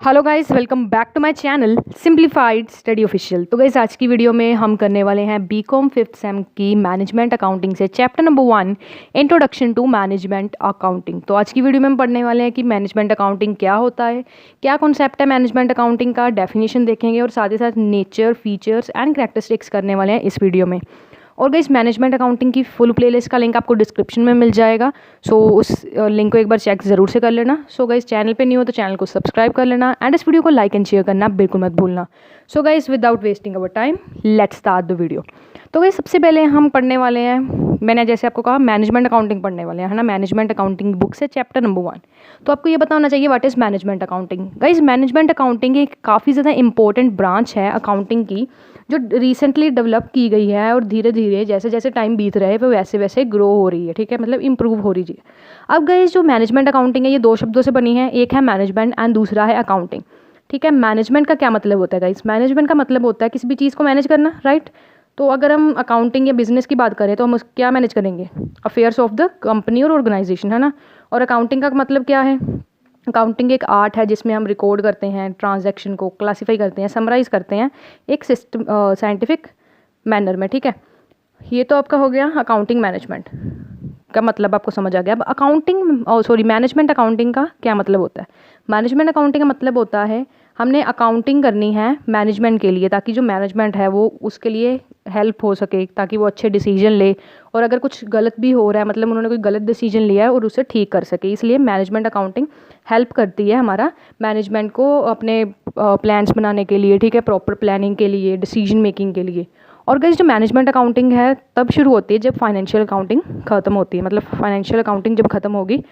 Hello guys, welcome back to my channel simplified study official. तो guys आज की video में हम करने वाले हैं बीकॉम फिफ्थ सेम की मैनेजमेंट अकाउंटिंग से chapter number 1 introduction to management accounting. तो आज की वीडियो में हम पढ़ने वाले हैं कि मैनेजमेंट अकाउंटिंग क्या होता है, क्या कॉन्सेप्ट है मैनेजमेंट अकाउंटिंग का, डेफिनेशन देखेंगे और साथ ही साथ नेचर, फीचर्स एंड कैरेक्टरिस्टिक्स करने वाले हैं इस वीडियो में। और गाइस मैनेजमेंट अकाउंटिंग की फुल प्लेलिस्ट का लिंक आपको डिस्क्रिप्शन में मिल जाएगा। सो उस लिंक को एक बार चेक ज़रूर से कर लेना। सो गाइस चैनल पे नहीं हो तो चैनल को सब्सक्राइब कर लेना एंड इस वीडियो को लाइक एंड शेयर करना बिल्कुल मत भूलना। So guys without wasting our time let's start the video. तो गाइस सबसे पहले हम पढ़ने वाले हैं, मैंने जैसे आपको कहा मैनेजमेंट अकाउंटिंग पढ़ने वाले हैं, है ना। मैनेजमेंट अकाउंटिंग बुक से चैप्टर नंबर 1। तो आपको ये पता होना चाहिए what is management accounting. Guys management accounting एक काफ़ी ज़्यादा इंपॉर्टेंट ब्रांच है अकाउंटिंग की, जो रिसेंटली डेवलप की गई है और धीरे धीरे जैसे जैसे टाइम बीत रहा है वो वैसे वैसे ग्रो हो रही है, ठीक है, मतलब इंप्रूव हो रही है। अब गाइस जो मैनेजमेंट अकाउंटिंग है ये दो शब्दों से बनी है, एक है मैनेजमेंट एंड दूसरा है अकाउंटिंग, ठीक है। मैनेजमेंट का क्या मतलब होता है गाइस? मैनेजमेंट का मतलब होता है किसी भी चीज़ को मैनेज करना, राइट। तो अगर हम अकाउंटिंग या बिजनेस की बात करें तो हम क्या मैनेज करेंगे? अफेयर्स ऑफ द कंपनी और ऑर्गेनाइजेशन, है ना। और अकाउंटिंग का मतलब क्या है? अकाउंटिंग एक आर्ट है जिसमें हम रिकॉर्ड करते हैं, ट्रांजैक्शन को क्लासीफाई करते हैं, समराइज करते हैं एक सिस्टम साइंटिफिक मैनर में, ठीक है। ये तो आपका हो गया अकाउंटिंग मैनेजमेंट का मतलब आपको समझ आ गया। अब मैनेजमेंट अकाउंटिंग का क्या मतलब होता है? मैनेजमेंट अकाउंटिंग का मतलब होता है हमने अकाउंटिंग करनी है मैनेजमेंट के लिए, ताकि जो मैनेजमेंट है वो उसके लिए हेल्प हो सके, ताकि वो अच्छे डिसीजन ले। और अगर कुछ गलत भी हो रहा है, मतलब उन्होंने कोई गलत डिसीजन लिया है और उसे ठीक कर सके, इसलिए मैनेजमेंट अकाउंटिंग हेल्प करती है हमारा मैनेजमेंट को अपने प्लान्स बनाने के लिए, ठीक है, प्रॉपर प्लानिंग के लिए, डिसीजन मेकिंग के लिए। और गाइस जो मैनेजमेंट अकाउंटिंग है तब शुरू होती है जब फाइनेंशियल अकाउंटिंग ख़त्म होती है, मतलब फाइनेंशियल अकाउंटिंग जब ख़त्म होगी,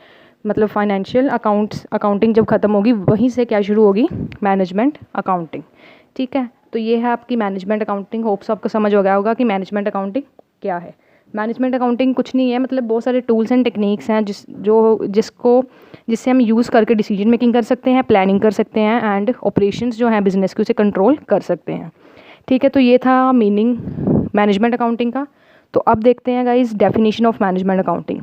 मतलब फाइनेंशियल अकाउंटिंग जब ख़त्म होगी वहीं से क्या शुरू होगी? मैनेजमेंट अकाउंटिंग, ठीक है। तो ये है आपकी मैनेजमेंट अकाउंटिंग। होप्स आपको समझ हो गया होगा कि मैनेजमेंट अकाउंटिंग क्या है। मैनेजमेंट अकाउंटिंग कुछ नहीं है, मतलब बहुत सारे टूल्स एंड टेक्निक्स हैं जिससे हम यूज़ करके डिसीजन मेकिंग कर सकते हैं, प्लानिंग कर सकते हैं एंड ऑपरेशंस जो हैं बिजनेस के उसे कंट्रोल कर सकते हैं, ठीक है। तो ये था मीनिंग मैनेजमेंट अकाउंटिंग का। तो अब देखते हैं guys definition of management accounting.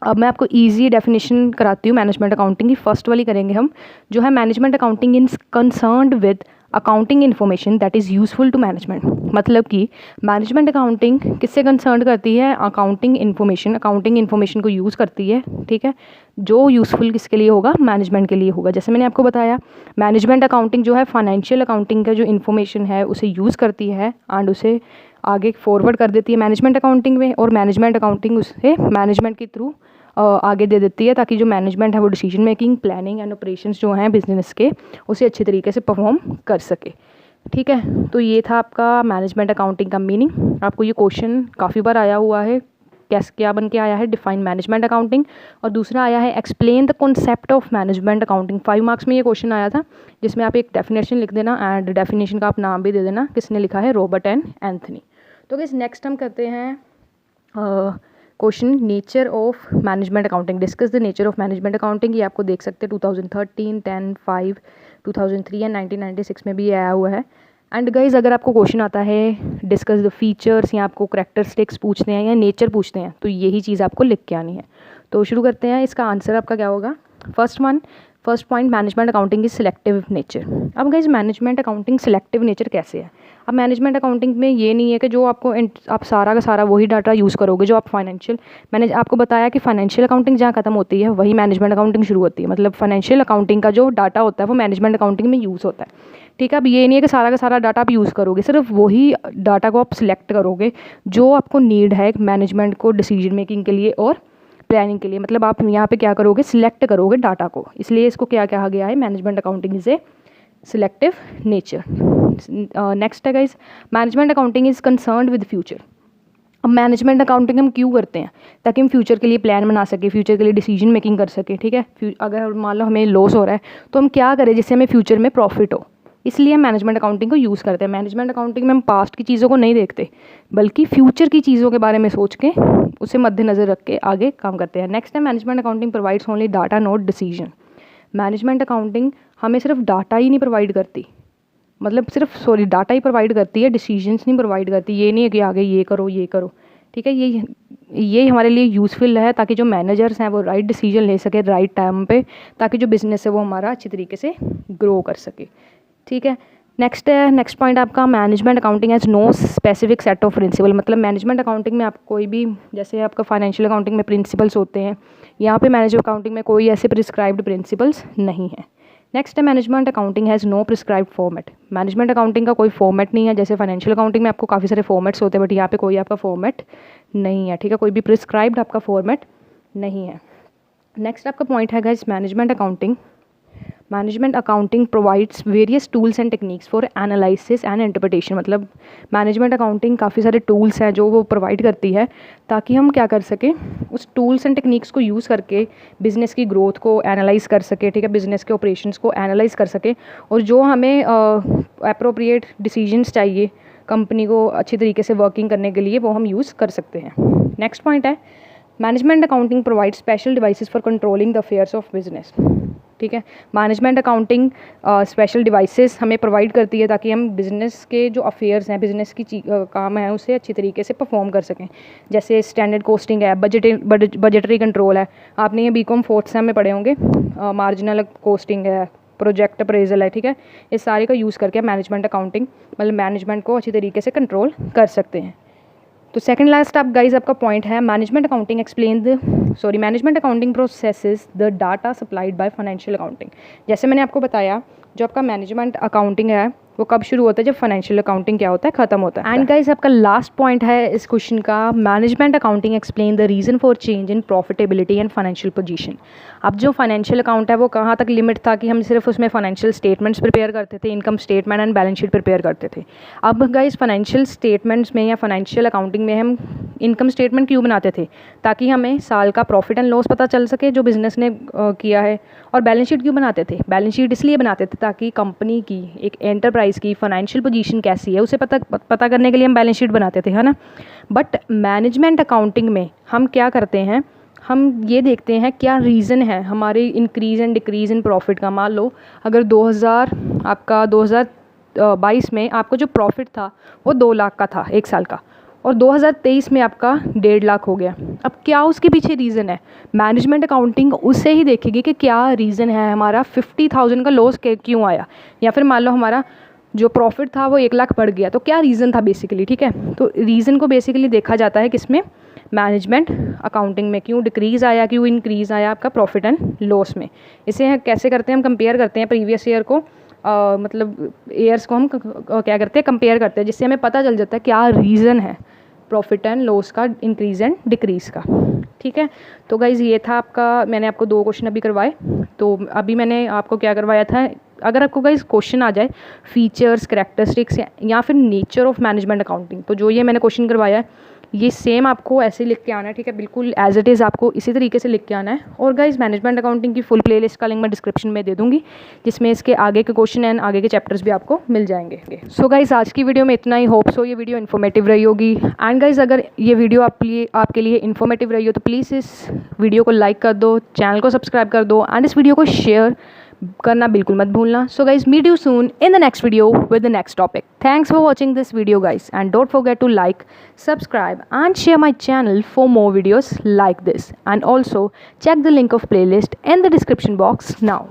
अब मैं आपको इजी डेफिनेशन कराती हूँ मैनेजमेंट अकाउंटिंग की। फर्स्ट वाली करेंगे हम, जो है management accounting is concerned with accounting information that is useful to management. मतलब कि मैनेजमेंट अकाउंटिंग किससे कंसर्न करती है? अकाउंटिंग इन्फॉर्मेशन को यूज़ करती है, ठीक है, जो यूज़फुल किसके लिए होगा? मैनेजमेंट के लिए होगा। जैसे मैंने आपको बताया मैनेजमेंट अकाउंटिंग जो है फाइनेंशियल अकाउंटिंग का जो इन्फॉर्मेशन है उसे यूज़ करती है एंड उसे आगे फॉरवर्ड कर देती है मैनेजमेंट अकाउंटिंग में, और मैनेजमेंट अकाउंटिंग उसे मैनेजमेंट के थ्रू आगे दे देती है, ताकि जो मैनेजमेंट है वो decision making, planning and operations जो हैं बिजनेस के उसे अच्छे तरीके से परफॉर्म कर सके, ठीक है। तो ये था आपका मैनेजमेंट अकाउंटिंग का मीनिंग। आपको ये क्वेश्चन काफ़ी बार आया हुआ है, कैसे क्या बन के आया है? डिफाइन मैनेजमेंट अकाउंटिंग, और दूसरा आया है explain the concept of management accounting. 5 marks में ये क्वेश्चन आया था, जिसमें आप एक डेफिनेशन लिख देना एंड डेफिनेशन का आप नाम भी दे देना, किसने लिखा है? Robert and Anthony. तो गाइस नेक्स्ट हम करते हैं question nature of management accounting. Discuss the nature of management accounting. ये आपको देख सकते हैं 2013, 10, 5, 2003 एंड 1996 में भी आया हुआ है। एंड गाइज अगर आपको क्वेश्चन आता है डिस्कस द फीचर्स, या आपको करैक्टरिस्टिक्स पूछते हैं या नेचर पूछते हैं, तो यही चीज़ आपको लिख के आनी है। तो शुरू करते हैं। इसका आंसर आपका क्या होगा? First point management accounting is selective nature. अब guys management accounting selective nature कैसे है? अब मैनेजमेंट अकाउंटिंग में ये नहीं है कि जो आप सारा का सारा वही डाटा यूज़ करोगे जो आप मैंने आपको बताया कि फाइनेंशियल अकाउंटिंग जहाँ खत्म होती है वही मैनेजमेंट अकाउंटिंग शुरू होती है। मतलब फाइनेंशियल अकाउंटिंग का जो डाटा होता है वो मैनेजमेंट अकाउंटिंग में यूज़ होता है, ठीक है। अब ये नहीं है कि सारा का सारा डाटा आप यूज़ करोगे, सिर्फ वही डाटा को आप सिलेक्ट करोगे जो आपको नीड है मैनेजमेंट को डिसीजन मेकिंग के लिए और प्लानिंग के लिए। मतलब आप यहाँ पे क्या करोगे? सिलेक्ट करोगे डाटा को, इसलिए इसको क्या कहा गया है? Management accounting is a selective nature. Next है guys management accounting is concerned with future. अब मैनेजमेंट अकाउंटिंग हम क्यों करते हैं? ताकि हम फ्यूचर के लिए प्लान बना सके, फ्यूचर के लिए डिसीजन मेकिंग कर सके, ठीक है। अगर मान लो हमें लॉस हो रहा है तो हम क्या करें जिससे हमें फ्यूचर में प्रॉफिट हो, इसलिए हम मैनेजमेंट अकाउंटिंग को यूज़ करते हैं। मैनेजमेंट अकाउंटिंग में हम पास्ट की चीज़ों को नहीं देखते, बल्कि फ्यूचर की चीज़ों के बारे में सोच के उसे मद्देनज़र रख के आगे काम करते हैं। नेक्स्ट है management accounting provides only data note decision. Management accounting हमें सिर्फ डाटा ही नहीं प्रोवाइड करती, मतलब डाटा ही प्रोवाइड करती है, डिसीजंस नहीं प्रोवाइड करती। ये नहीं है कि आगे ये करो ये करो, ठीक है। ये हमारे लिए यूज़फुल है ताकि जो मैनेजर्स हैं वो राइट डिसीजन ले सके राइट टाइम पे, ताकि जो बिज़नेस है वो हमारा अच्छी तरीके से ग्रो कर सके। ठीक है। नेक्स्ट पॉइंट आपका management accounting has no specific set of principle. मतलब मैनेजमेंट अकाउंटिंग में आप कोई भी, जैसे आपका फाइनेंशियल अकाउंटिंग में प्रिंसिपल्स होते हैं, यहाँ पे मैनेजमेंट अकाउंटिंग में कोई ऐसे प्रिस्क्राइब्ड प्रिंसिपल्स नहीं है। नेक्स्ट है management accounting has no prescribed format. Management accounting का कोई फॉर्मेट नहीं है। जैसे फाइनेंशियल अकाउंटिंग में आपको काफ़ी सारे फॉर्मेट्स होते हैं, बट यहाँ पे कोई आपका फॉर्मेट नहीं है। ठीक है, कोई भी प्रिस्क्राइब्ड आपका फॉर्मेट नहीं है। नेक्स्ट आपका पॉइंट है guys management accounting. Management accounting provides various tools and techniques for analysis and interpretation. मतलब मैनेजमेंट अकाउंटिंग काफ़ी सारे टूल्स हैं जो वो प्रोवाइड करती है ताकि हम क्या कर सकें, उस टूल्स एंड टेक्निक्स को यूज़ करके बिज़नेस की ग्रोथ को एनालाइज कर सके। ठीक है, बिज़नेस के ऑपरेशंस को एनालाइज कर सके और जो हमें अप्रोप्रिएट डिसीजंस चाहिए कंपनी को अच्छी तरीके से वर्किंग करने के लिए, वो हम यूज़ कर सकते हैं। नेक्स्ट पॉइंट है management accounting provide special devices for controlling the affairs of business. ठीक है, मैनेजमेंट अकाउंटिंग स्पेशल डिवाइसेस हमें प्रोवाइड करती है ताकि हम बिज़नेस के जो अफेयर्स हैं, बिज़नेस की काम है, उसे अच्छी तरीके से परफॉर्म कर सकें। जैसे स्टैंडर्ड कोस्टिंग है, बजटरी कंट्रोल है, आपने ये बीकॉम 4th सेम में पढ़े होंगे। मार्जिनल कोस्टिंग है, प्रोजेक्ट अप्रेजल है। ठीक है, इस सारे का यूज़ करके मैनेजमेंट अकाउंटिंग मतलब मैनेजमेंट को अच्छी तरीके से कंट्रोल कर सकते हैं। तो सेकंड लास्ट आप गाइज आपका पॉइंट है management accounting processes the data supplied by financial accounting. जैसे मैंने आपको बताया, जो आपका मैनेजमेंट अकाउंटिंग है वो कब शुरू होता है, जब फाइनेंशियल अकाउंटिंग क्या होता है, खत्म होता है। एंड गाइज आपका लास्ट पॉइंट है इस क्वेश्चन का, management accounting explain the reason for change in profitability and financial position. अब जो फाइनेंशियल अकाउंट है वो कहाँ तक लिमिट था कि हम सिर्फ उसमें फाइनेंशियल स्टेटमेंट्स प्रिपेयर करते थे, income statement and balance sheet prepare करते थे। अब गाइज फाइनेंशियल स्टेटमेंट्स में या फाइनेंशियल अकाउंटिंग में हम इनकम स्टेटमेंट क्यों बनाते थे, ताकि हमें साल का प्रॉफिट एंड लॉस पता चल सके जो बिज़नेस ने किया है। और बैलेंस शीट क्यों बनाते थे, बैलेंस शीट इसलिए बनाते थे ताकि कंपनी की, एक एंटरप्राइज़ की फाइनेंशियल पोजीशन कैसी है उसे पता करने के लिए हम बैलेंस शीट बनाते थे, है ना। बट मैनेजमेंट अकाउंटिंग में हम क्या करते हैं, हम ये देखते हैं क्या रीज़न है हमारे increase and decrease in profit का। मान लो अगर 2022 में आपका जो प्रॉफिट था वो 2 लाख का था एक साल का, और 2023 में आपका 1.5 लाख हो गया। अब क्या उसके पीछे रीज़न है, मैनेजमेंट अकाउंटिंग उससे ही देखेगी कि क्या रीज़न है हमारा 50,000 का लॉस क्यों आया, या फिर मान लो हमारा जो प्रॉफिट था वो 1 लाख बढ़ गया, तो क्या रीज़न था बेसिकली। ठीक है, तो रीज़न को बेसिकली देखा जाता है किसमें, मैनेजमेंट अकाउंटिंग में। क्यों डिक्रीज़ आया, क्यों इंक्रीज़ आया आपका प्रॉफिट एंड लॉस में। इसे कैसे करते हैं, हम कंपेयर करते हैं प्रीवियस ईयर को, मतलब ईयर्स को हम क्या करते हैं, कंपेयर करते हैं, जिससे हमें पता चल जाता है क्या रीज़न है प्रॉफिट एंड लॉस का, इंक्रीज़ एंड डिक्रीज़ का। ठीक है, तो गाइज़ ये था आपका, मैंने आपको 2 क्वेश्चन अभी करवाए। तो अभी मैंने आपको क्या करवाया था, अगर आपको गाइज़ क्वेश्चन आ जाए फीचर्स, कैरेक्टरिस्टिक्स या फिर नेचर ऑफ मैनेजमेंट अकाउंटिंग, तो जो ये मैंने क्वेश्चन करवाया है ये सेम आपको ऐसे लिख के आना है। ठीक है, बिल्कुल एज इट इज़ आपको इसी तरीके से लिख के आना है। और गाइज़ मैनेजमेंट अकाउंटिंग की फुल प्लेलिस्ट का लिंक मैं डिस्क्रिप्शन में दे दूँगी, जिसमें इसके आगे के क्वेश्चन एंड आगे के चैप्टर्स भी आपको मिल जाएंगे। सो गाइज़ आज की वीडियो में इतना ही, होप सो ये वीडियो इन्फॉर्मेटिव रही होगी। एंड गाइज़ अगर ये वीडियो आपके लिए इन्फॉर्मेटिव रही हो तो प्लीज़ इस वीडियो को लाइक कर दो, चैनल को सब्सक्राइब कर दो एंड इस वीडियो को शेयर करना बिल्कुल मत भूलना। So guys meet you soon in the next video with the next topic. Thanks for watching this video guys and don't forget to like, subscribe and share my channel for more videos like this, and also check the link of playlist in the description box now.